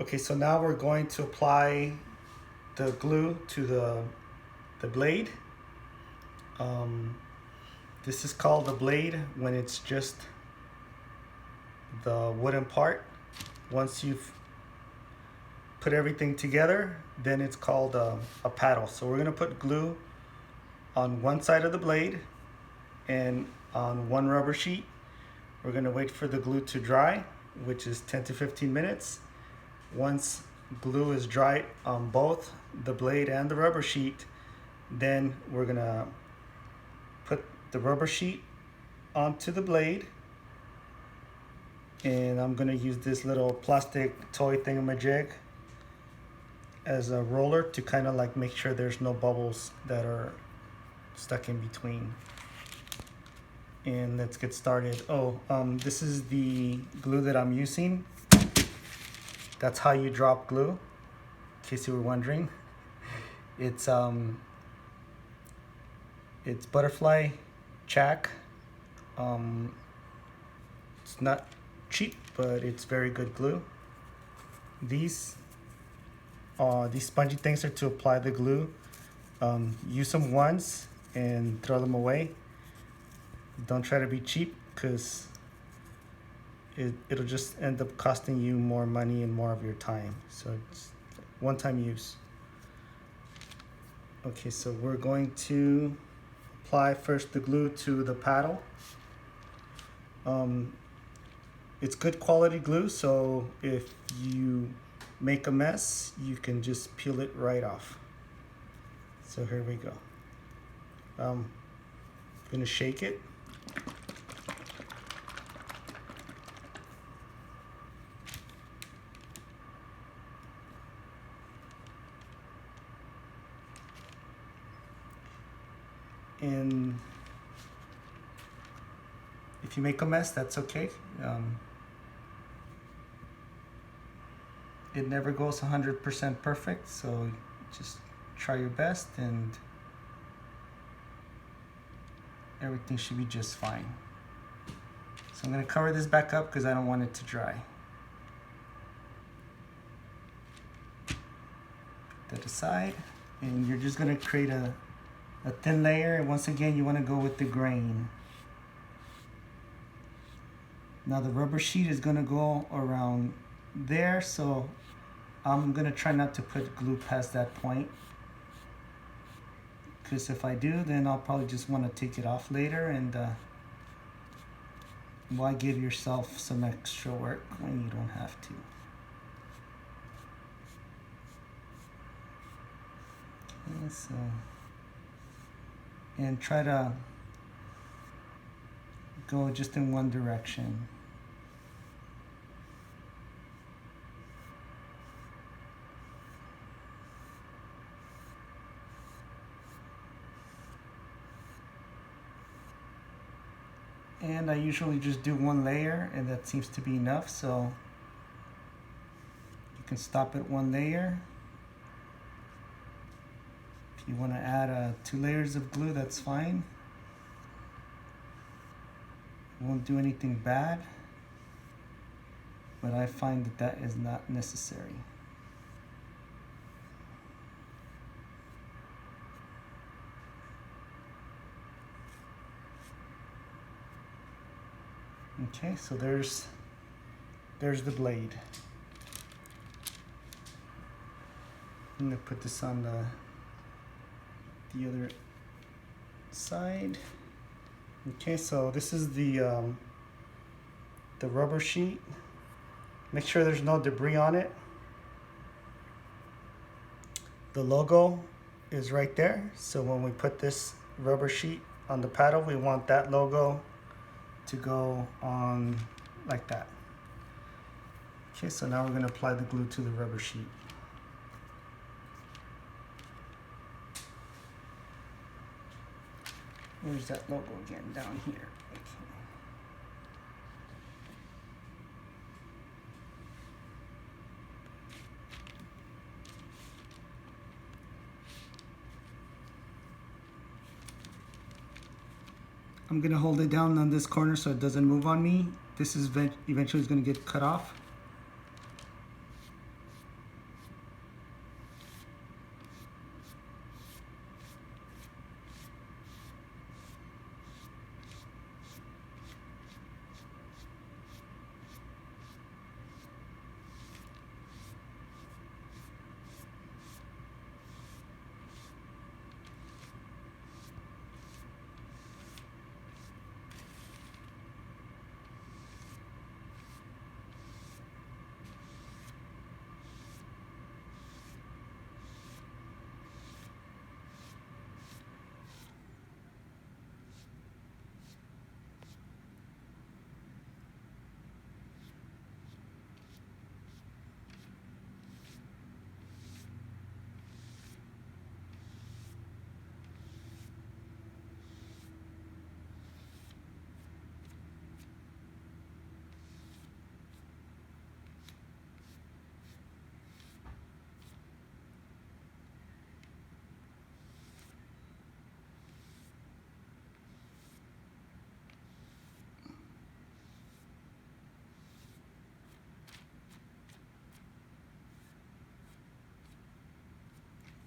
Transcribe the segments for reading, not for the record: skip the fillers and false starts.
Okay, so now we're going to apply the glue to the blade. Um, this is called the blade when it's just the wooden part. Once you've put everything together, then it's called a paddle. So we're gonna put glue on one side of the blade and on one rubber sheet. We're gonna wait for the glue to dry, which is 10 to 15 minutes. Once glue is dry on both the blade and the rubber sheet, then we're gonna put the rubber sheet onto the blade, and I'm gonna use this little plastic toy thingamajig as a roller to kind of like make sure there's no bubbles that are stuck in between. And let's get started. This is the glue that I'm using. That's how you drop glue, in case you were wondering. It's butterfly chack. It's not cheap, but it's very good glue. These spongy things are to apply the glue. Use them once and throw them away. Don't try to be cheap, because it'll just end up costing you more money and more of your time. So it's one-time use. Okay, so we're going to apply first the glue to the paddle. It's good quality glue, so if you make a mess, you can just peel it right off. So here we go. I'm gonna shake it. And if you make a mess, that's okay. It never goes 100% perfect, so just try your best and everything should be just fine. So I'm going to cover this back up because I don't want it to dry. Put that aside, and you're just going to create a thin layer, and once again you want to go with the grain. Now the rubber sheet is going to go around there, so I'm going to try not to put glue past that point, because if I do, then I'll probably just want to take it off later, and why give yourself some extra work when you don't have to. Okay, so, and try to go just in one direction. And I usually just do one layer, and that seems to be enough, so you can stop at one layer. If you want to add 2 layers of glue, that's fine. It won't do anything bad, but I find that that is not necessary. Okay, so there's the blade. I'm gonna put this on the other side. Okay, so this is the rubber sheet. Make sure there's no debris on it. The logo is right there, so when we put this rubber sheet on the paddle, we want that logo to go on like that. Okay, so now we're going to apply the glue to the rubber sheet. Where's that logo again? Down here. Okay. I'm gonna hold it down on this corner so it doesn't move on me. This is eventually going to get cut off.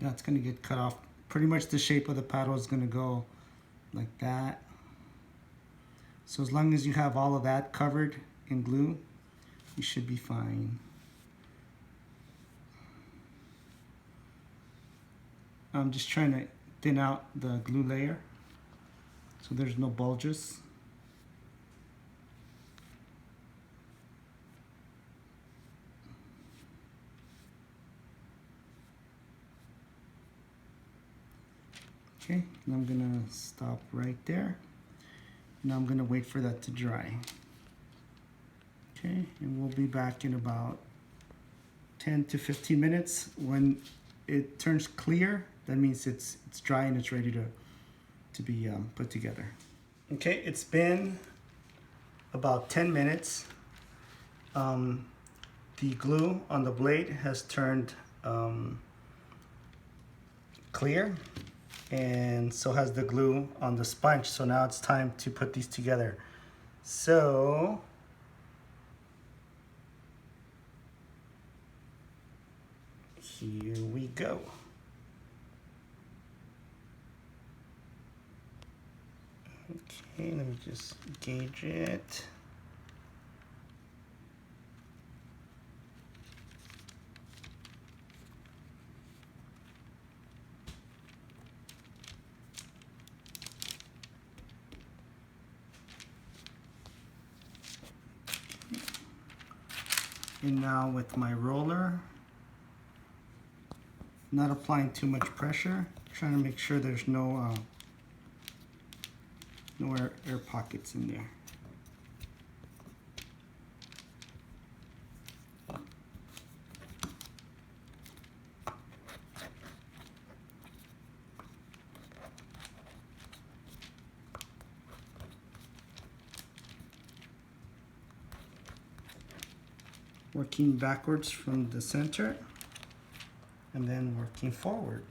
Now it's going to get cut off. Pretty much the shape of the paddle is going to go like that. So as long as you have all of that covered in glue, you should be fine. I'm just trying to thin out the glue layer so there's no bulges. Okay, and I'm gonna stop right there. Now I'm gonna wait for that to dry. Okay, and we'll be back in about 10 to 15 minutes. When it turns clear, that means it's dry and it's ready to be put together. Okay, it's been about 10 minutes. The glue on the blade has turned clear, and so has the glue on the sponge. So now it's time to put these together. So here we go. Okay, let me just gauge it. And now with my roller, not applying too much pressure, trying to make sure there's no air pockets in there. Working backwards from the center and then working forward.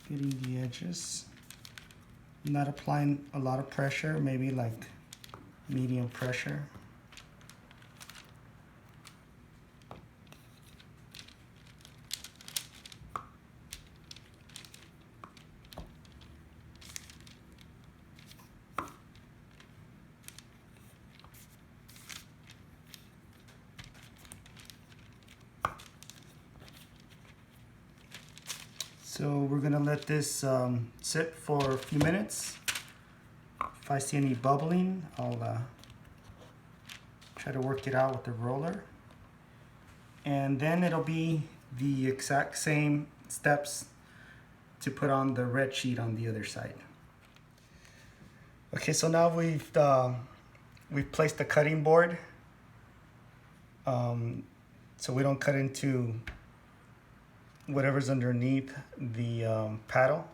Getting the edges. Not applying a lot of pressure, maybe like medium pressure. So we're gonna let this sit for a few minutes. If I see any bubbling, I'll try to work it out with the roller. And then it'll be the exact same steps to put on the red sheet on the other side. Okay, so now we've placed the cutting board so we don't cut into whatever's underneath the paddle.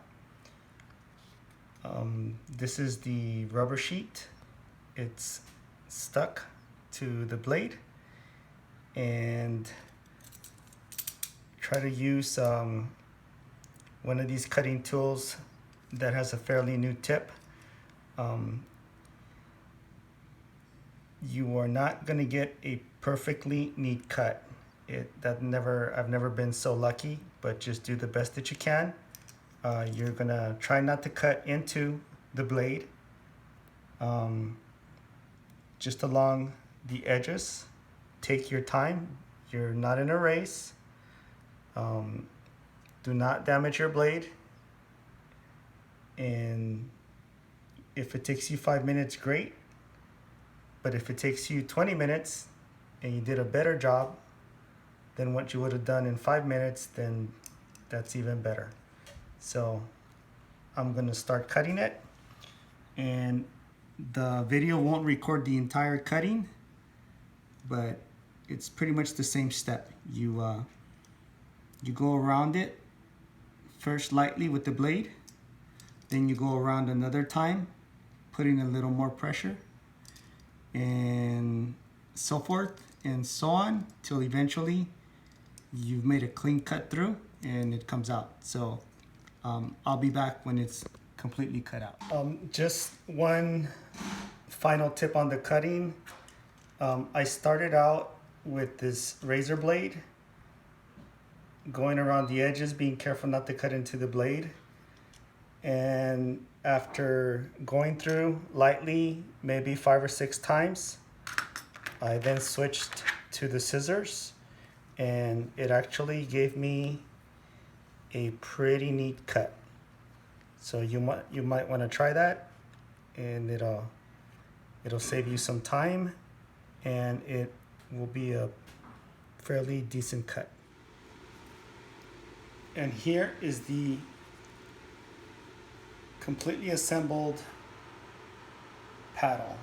This is the rubber sheet. It's stuck to the blade, and try to use one of these cutting tools that has a fairly new tip. You are not going to get a perfectly neat cut. I've never been so lucky, but just do the best that you can. You're gonna try not to cut into the blade, just along the edges. Take your time. You're not in a race. Do not damage your blade. And if it takes you 5 minutes, great. But if it takes you 20 minutes and you did a better job than what you would have done in 5 minutes, then that's even better. So I'm gonna start cutting it, and the video won't record the entire cutting, but it's pretty much the same step. You go around it first lightly with the blade, then you go around another time, putting a little more pressure, and so forth and so on, till eventually you've made a clean cut through and it comes out. So I'll be back when it's completely cut out. Just one final tip on the cutting. I started out with this razor blade, going around the edges, being careful not to cut into the blade. And after going through lightly, maybe 5 or 6 times, I then switched to the scissors, and it actually gave me a pretty neat cut. So you might want to try that, and it'll save you some time, and it will be a fairly decent cut. And here is the completely assembled paddle.